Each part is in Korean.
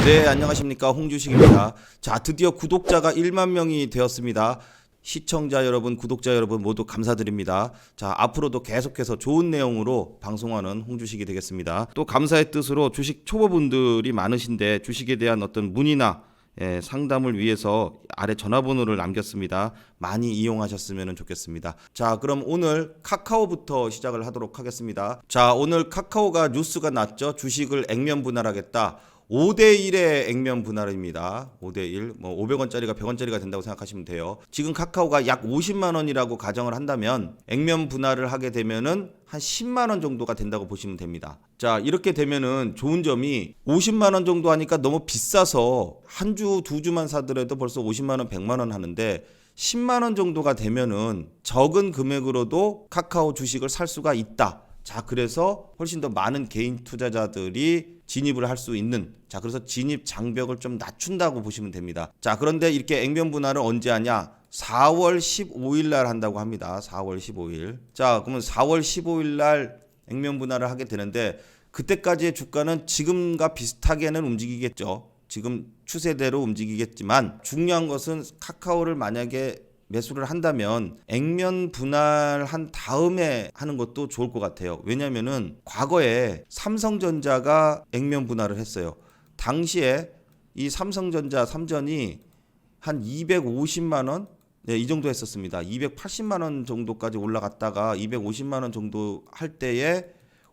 네, 안녕하십니까. 홍주식입니다. 자, 드디어 구독자가 1만 명이 되었습니다. 시청자 여러분, 구독자 여러분 모두 감사드립니다. 자, 앞으로도 계속해서 좋은 내용으로 방송하는 홍주식이 되겠습니다. 또 감사의 뜻으로 주식 초보분들이 많으신데 주식에 대한 어떤 문의나 상담을 위해서 아래 전화번호를 남겼습니다. 많이 이용하셨으면 좋겠습니다. 자, 그럼 오늘 카카오부터 시작을 하도록 하겠습니다. 자, 오늘 카카오가 뉴스가 났죠. 주식을 액면 분할하겠다. 5대1의 액면 분할입니다. 5대1. 뭐 500원짜리가 100원짜리가 된다고 생각하시면 돼요. 지금 카카오가 약 50만 원이라고 가정을 한다면 액면 분할을 하게 되면은 한 10만 원 정도가 된다고 보시면 됩니다. 자, 이렇게 되면은 좋은 점이 50만 원 정도 하니까 너무 비싸서 한 주, 두 주만 사더라도 벌써 50만 원, 100만 원 하는데 10만 원 정도가 되면은 적은 금액으로도 카카오 주식을 살 수가 있다. 자, 그래서 훨씬 더 많은 개인 투자자들이 진입을 할 수 있는, 자, 그래서 진입 장벽을 좀 낮춘다고 보시면 됩니다. 자, 그런데 이렇게 액면 분할을 언제 하냐? 4월 15일 날 한다고 합니다. 4월 15일. 자, 그러면 4월 15일 날 액면 분할을 하게 되는데 그때까지의 주가는 지금과 비슷하게는 움직이겠죠. 지금 추세대로 움직이겠지만 중요한 것은 카카오를 만약에 매수를 한다면 액면 분할한 다음에 하는 것도 좋을 것 같아요. 왜냐면은 과거에 삼성전자가 액면 분할을 했어요. 당시에 이 삼성전자 삼전이 한 250만 원, 네, 이 정도 했었습니다. 280만 원 정도까지 올라갔다가 250만 원 정도 할 때에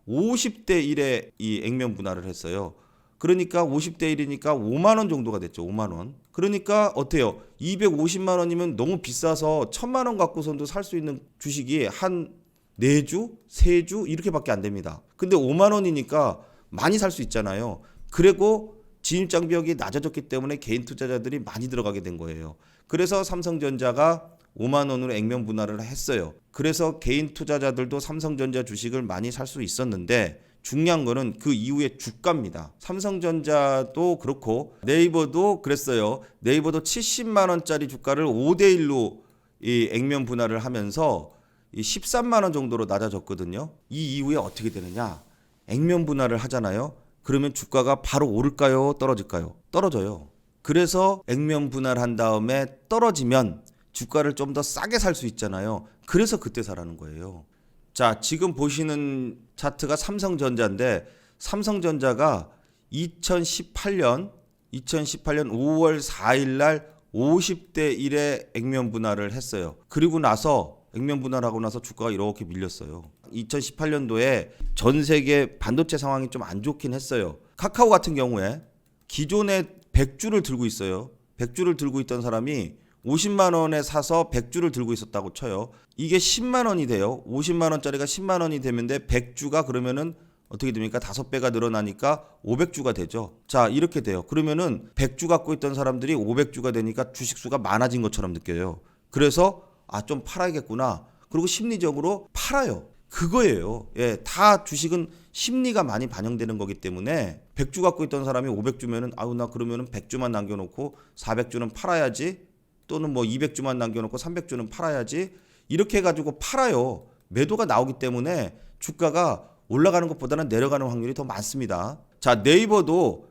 50대 1에 이 액면 분할을 했어요. 그러니까 50대 1이니까 5만 원 정도가 됐죠. 5만 원. 그러니까 어때요? 250만 원이면 너무 비싸서 1000만 원 갖고선도 살 수 있는 주식이 한 4주, 3주 이렇게밖에 안 됩니다. 근데 5만 원이니까 많이 살 수 있잖아요. 그리고 진입 장벽이 낮아졌기 때문에 개인 투자자들이 많이 들어가게 된 거예요. 그래서 삼성전자가 5만 원으로 액면 분할을 했어요. 그래서 개인 투자자들도 삼성전자 주식을 많이 살 수 있었는데 중요한 거는 그 이후에 주가입니다. 삼성전자도 그렇고 네이버도 그랬어요. 네이버도 70만 원짜리 주가를 5대 1로 이 액면 분할을 하면서 이 13만 원 정도로 낮아졌거든요. 이 이후에 어떻게 되느냐? 액면 분할을 하잖아요. 그러면 주가가 바로 오를까요? 떨어질까요? 떨어져요. 그래서 액면 분할한 다음에 떨어지면 주가를 좀 더 싸게 살 수 있잖아요. 그래서 그때 사라는 거예요. 자, 지금 보시는 차트가 삼성전자인데 삼성전자가 2018년 5월 4일 날 50대 1의 액면 분할을 했어요. 그리고 나서 액면 분할하고 나서 주가가 이렇게 밀렸어요. 2018년도에 전 세계 반도체 상황이 좀 안 좋긴 했어요. 카카오 같은 경우에 기존에 100주를 들고 있어요. 100주를 들고 있던 사람이 50만 원에 사서 100주를 들고 있었다고 쳐요. 이게 10만 원이 돼요. 50만 원짜리가 10만 원이 되는데 100주가 그러면은 어떻게 됩니까? 5배가 늘어나니까 500주가 되죠. 자, 이렇게 돼요. 그러면은 100주 갖고 있던 사람들이 500주가 되니까 주식수가 많아진 것처럼 느껴요. 그래서 좀 팔아야겠구나. 그리고 심리적으로 팔아요. 그거예요. 예, 다 주식은 심리가 많이 반영되는 거기 때문에 100주 갖고 있던 사람이 500주면은 나 그러면은 100주만 남겨놓고 400주는 팔아야지. 또는 뭐 200주만 남겨놓고 300주는 팔아야지. 이렇게 해가지고 팔아요. 매도가 나오기 때문에 주가가 올라가는 것보다는 내려가는 확률이 더 많습니다. 자, 네이버도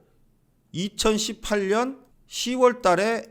2018년 10월 달에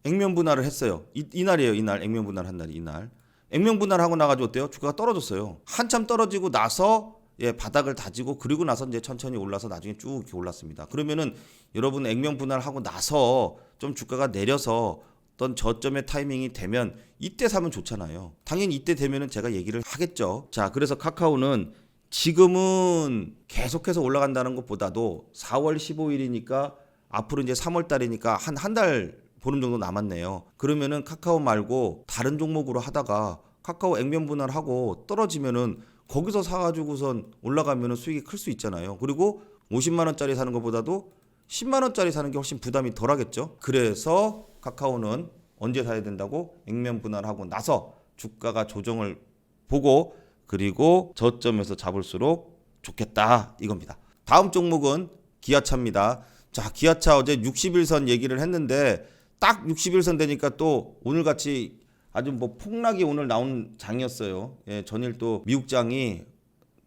액면 분할을 했어요. 이날이에요. 이날 액면 분할한 날이 이날. 액면 분할하고 나가지고 어때요? 주가가 떨어졌어요. 한참 떨어지고 나서 바닥을 다지고 그리고 나서 이제 천천히 올라서 나중에 쭉 이렇게 올랐습니다. 그러면은 여러분 액면 분할하고 나서 좀 주가가 내려서 어떤 저점의 타이밍이 되면 이때 사면 좋잖아요. 당연히 이때 되면은 제가 얘기를 하겠죠. 자, 그래서 카카오는 지금은 계속해서 올라간다는 것보다도 4월 15일이니까 앞으로 이제 3월 달이니까 한 달 보름 정도 남았네요. 그러면은 카카오 말고 다른 종목으로 하다가 카카오 액면 분할하고 떨어지면은 거기서 사가지고선 올라가면은 수익이 클 수 있잖아요. 그리고 50만 원짜리 사는 것보다도 10만 원짜리 사는 게 훨씬 부담이 덜하겠죠. 그래서 카카오는 언제 사야 된다고? 액면 분할하고 나서 주가가 조정을 보고 그리고 저점에서 잡을수록 좋겠다 이겁니다. 다음 종목은 기아차입니다. 자, 기아차 어제 60일선 얘기를 했는데 딱 60일선 되니까 또 오늘같이 아주 뭐 폭락이 오늘 나온 장이었어요. 예, 전일 또 미국장이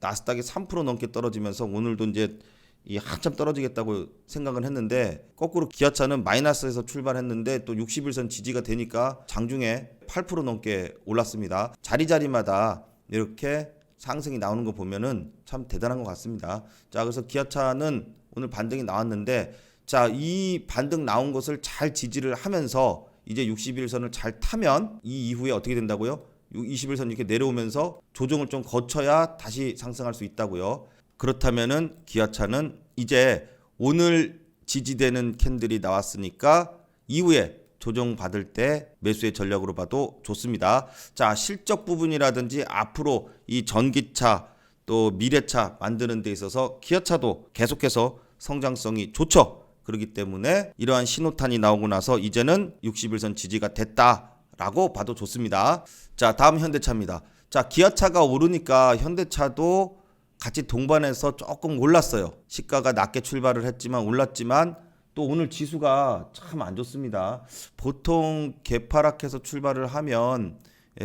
나스닥이 3% 넘게 떨어지면서 오늘도 이제 이 한참 떨어지겠다고 생각은 했는데 거꾸로 기아차는 마이너스에서 출발했는데 또 60일선 지지가 되니까 장중에 8% 넘게 올랐습니다. 자리자리마다 이렇게 상승이 나오는 거 보면은 참 대단한 것 같습니다. 자, 그래서 기아차는 오늘 반등이 나왔는데 자, 이 반등 나온 것을 잘 지지를 하면서 이제 60일선을 잘 타면 이 이후에 어떻게 된다고요? 20일선 이렇게 내려오면서 조정을 좀 거쳐야 다시 상승할 수 있다고요. 그렇다면은 기아차는 이제 오늘 지지되는 캔들이 나왔으니까 이후에 조정 받을 때 매수의 전략으로 봐도 좋습니다. 자, 실적 부분이라든지 앞으로 이 전기차 또 미래차 만드는 데 있어서 기아차도 계속해서 성장성이 좋죠. 그렇기 때문에 이러한 신호탄이 나오고 나서 이제는 60일선 지지가 됐다라고 봐도 좋습니다. 자, 다음 현대차입니다. 자, 기아차가 오르니까 현대차도 같이 동반해서 조금 올랐어요. 시가가 낮게 출발을 했지만 올랐지만 또 오늘 지수가 참 안 좋습니다. 보통 개파락해서 출발을 하면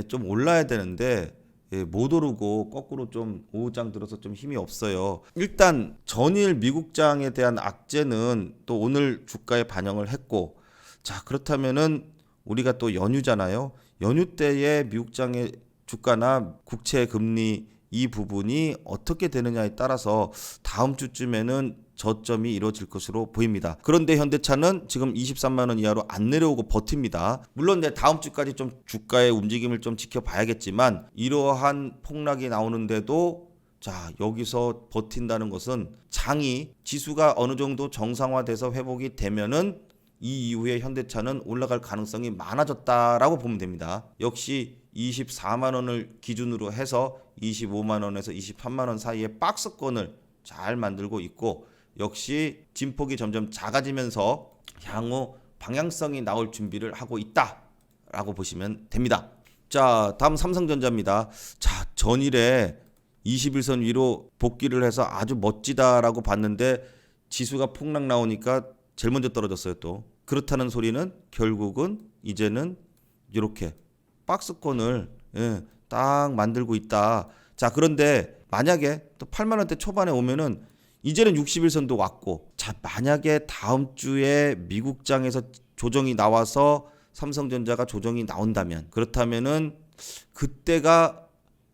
좀 올라야 되는데 못 오르고 거꾸로 좀 오후장 들어서 좀 힘이 없어요. 일단 전일 미국장에 대한 악재는 또 오늘 주가에 반영을 했고, 자, 그렇다면은 우리가 또 연휴잖아요. 연휴 때의 미국장의 주가나 국채 금리 이 부분이 어떻게 되느냐에 따라서 다음 주쯤에는 저점이 이루어질 것으로 보입니다. 그런데 현대차는 지금 23만 원 이하로 안 내려오고 버팁니다. 물론 다음 주까지 좀 주가의 움직임을 좀 지켜봐야겠지만 이러한 폭락이 나오는데도 자, 여기서 버틴다는 것은 장이 지수가 어느 정도 정상화돼서 회복이 되면은 이 이후에 현대차는 올라갈 가능성이 많아졌다라고 보면 됩니다. 역시 24만 원을 기준으로 해서 25만 원에서 23만 원 사이의 박스권을 잘 만들고 있고, 역시 진폭이 점점 작아지면서 향후 방향성이 나올 준비를 하고 있다라고 보시면 됩니다. 자, 다음 삼성전자입니다. 자, 전일에 21선 위로 복귀를 해서 아주 멋지다라고 봤는데 지수가 폭락 나오니까 제일 먼저 떨어졌어요. 또 그렇다는 소리는 결국은 이제는 이렇게 박스권을 딱 만들고 있다. 자, 그런데 만약에 또 8만 원대 초반에 오면은 이제는 60일선도 왔고, 자, 만약에 다음 주에 미국장에서 조정이 나와서 삼성전자가 조정이 나온다면, 그렇다면은 그때가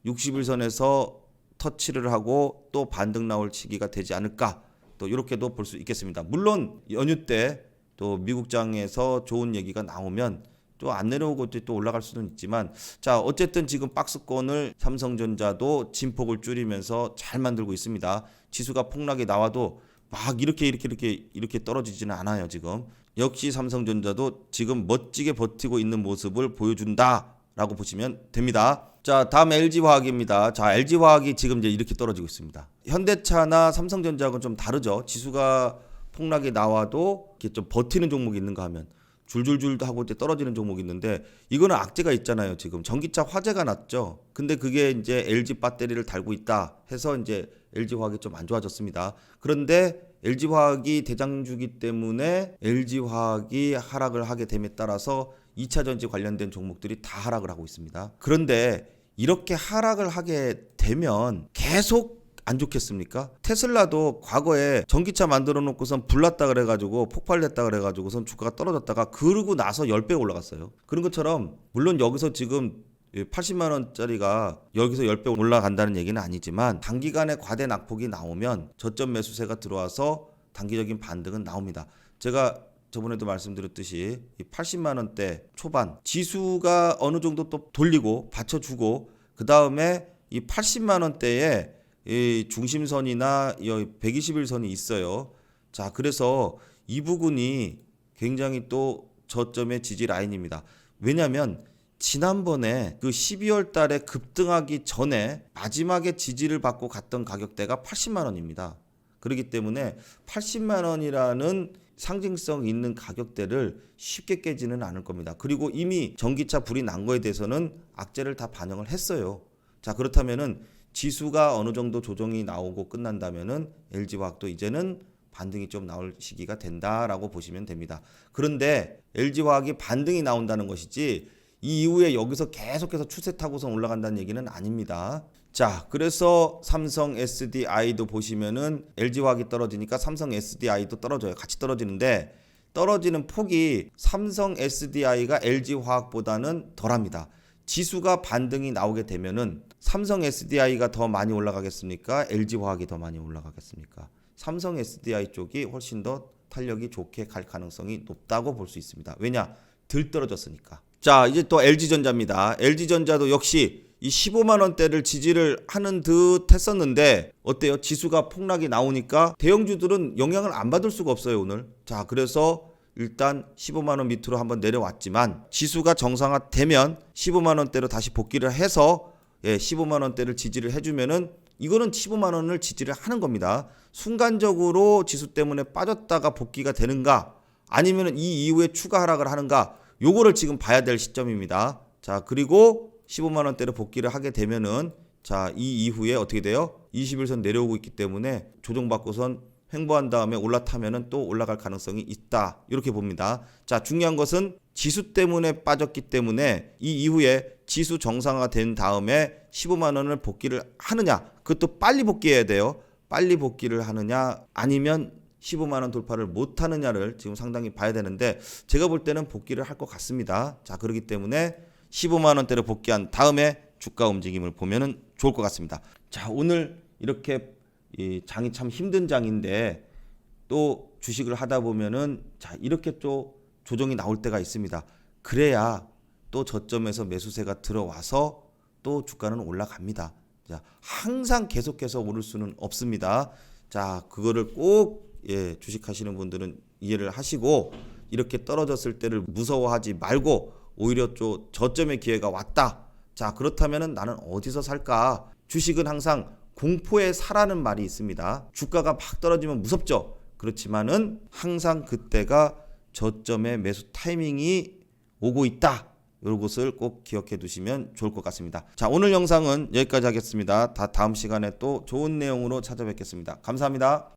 60일선에서 터치를 하고 또 반등 나올 시기가 되지 않을까, 또 이렇게도 볼 수 있겠습니다. 물론 연휴 때 또 미국장에서 좋은 얘기가 나오면 또 안 내려오고 또 올라갈 수는 있지만, 자, 어쨌든 지금 박스권을 삼성전자도 진폭을 줄이면서 잘 만들고 있습니다. 지수가 폭락이 나와도 막 이렇게 떨어지지는 않아요. 지금 역시 삼성전자도 지금 멋지게 버티고 있는 모습을 보여준다라고 보시면 됩니다. 자, 다음 LG화학입니다. 자, LG화학이 지금 이제 이렇게 떨어지고 있습니다. 현대차나 삼성전자하고는 좀 다르죠. 지수가 폭락이 나와도 이렇게 좀 버티는 종목이 있는가 하면 줄줄줄 하고 이제 떨어지는 종목이 있는데, 이거는 악재가 있잖아요. 지금 전기차 화재가 났죠. 근데 그게 이제 LG 배터리를 달고 있다 해서 이제 LG화학이 좀 안 좋아졌습니다. 그런데 LG화학이 대장주기 때문에 LG화학이 하락을 하게 됨에 따라서 2차 전지 관련된 종목들이 다 하락을 하고 있습니다. 그런데 이렇게 하락을 하게 되면 계속 안 좋겠습니까? 테슬라도 과거에 전기차 만들어 놓고선 불났다 그래가지고 폭발됐다 그래가지고선 주가가 떨어졌다가 그러고 나서 10배 올라갔어요. 그런 것처럼 물론 여기서 지금 80만 원짜리가 여기서 10배 올라간다는 얘기는 아니지만 단기간에 과대 낙폭이 나오면 저점 매수세가 들어와서 단기적인 반등은 나옵니다. 제가 저번에도 말씀드렸듯이 80만 원대 초반 지수가 어느 정도 또 돌리고 받쳐주고, 그 다음에 이 80만 원대에 이 중심선이나 121선이 있어요. 자, 그래서 이 부분이 굉장히 또 저점의 지지 라인입니다. 왜냐하면 지난번에 그 12월 달에 급등하기 전에 마지막에 지지를 받고 갔던 가격대가 80만 원입니다. 그렇기 때문에 80만 원이라는 상징성 있는 가격대를 쉽게 깨지는 않을 겁니다. 그리고 이미 전기차 불이 난 거에 대해서는 악재를 다 반영을 했어요. 자, 그렇다면은 지수가 어느 정도 조정이 나오고 끝난다면은 LG화학도 이제는 반등이 좀 나올 시기가 된다라고 보시면 됩니다. 그런데 LG화학이 반등이 나온다는 것이지 이 이후에 여기서 계속해서 추세 타고서 올라간다는 얘기는 아닙니다. 자, 그래서 삼성 SDI도 보시면은 LG화학이 떨어지니까 삼성 SDI도 떨어져요. 같이 떨어지는데 떨어지는 폭이 삼성 SDI가 LG화학보다는 덜합니다. 지수가 반등이 나오게 되면은 삼성 SDI가 더 많이 올라가겠습니까? LG화학이 더 많이 올라가겠습니까? 삼성 SDI 쪽이 훨씬 더 탄력이 좋게 갈 가능성이 높다고 볼 수 있습니다. 왜냐? 덜 떨어졌으니까. 자, 이제 또 LG전자입니다. LG전자도 역시 이 15만 원대를 지지를 하는 듯 했었는데 어때요? 지수가 폭락이 나오니까 대형주들은 영향을 안 받을 수가 없어요, 오늘. 자, 그래서 일단 15만 원 밑으로 한번 내려왔지만 지수가 정상화되면 15만 원대로 다시 복귀를 해서 15만 원대를 지지를 해주면은 이거는 15만 원을 지지를 하는 겁니다. 순간적으로 지수 때문에 빠졌다가 복귀가 되는가 아니면 이 이후에 추가 하락을 하는가 요거를 지금 봐야 될 시점입니다. 자, 그리고 15만 원대로 복귀를 하게 되면은 자, 이 이후에 어떻게 돼요? 21선 내려오고 있기 때문에 조정받고선 횡보한 다음에 올라타면은 또 올라갈 가능성이 있다. 이렇게 봅니다. 자, 중요한 것은 지수 때문에 빠졌기 때문에 이 이후에 지수 정상화 된 다음에 15만 원을 복귀를 하느냐? 그것도 빨리 복귀해야 돼요. 빨리 복귀를 하느냐? 아니면 15만 원 돌파를 못 하느냐를 지금 상당히 봐야 되는데 제가 볼 때는 복귀를 할 것 같습니다. 자, 그렇기 때문에 15만 원대로 복귀한 다음에 주가 움직임을 보면은 좋을 것 같습니다. 자, 오늘 이렇게 이 장이 참 힘든 장인데 또 주식을 하다 보면은 자, 이렇게 또 조정이 나올 때가 있습니다. 그래야 또 저점에서 매수세가 들어와서 또 주가는 올라갑니다. 자, 항상 계속해서 오를 수는 없습니다. 자, 그거를 꼭 주식하시는 분들은 이해를 하시고 이렇게 떨어졌을 때를 무서워하지 말고 오히려 또 저점의 기회가 왔다. 자, 그렇다면은 나는 어디서 살까? 주식은 항상 공포에 사라는 말이 있습니다. 주가가 막 떨어지면 무섭죠. 그렇지만은 항상 그때가 저점의 매수 타이밍이 오고 있다. 이런 것을 꼭 기억해 두시면 좋을 것 같습니다. 자, 오늘 영상은 여기까지 하겠습니다. 다음 시간에 또 좋은 내용으로 찾아뵙겠습니다. 감사합니다.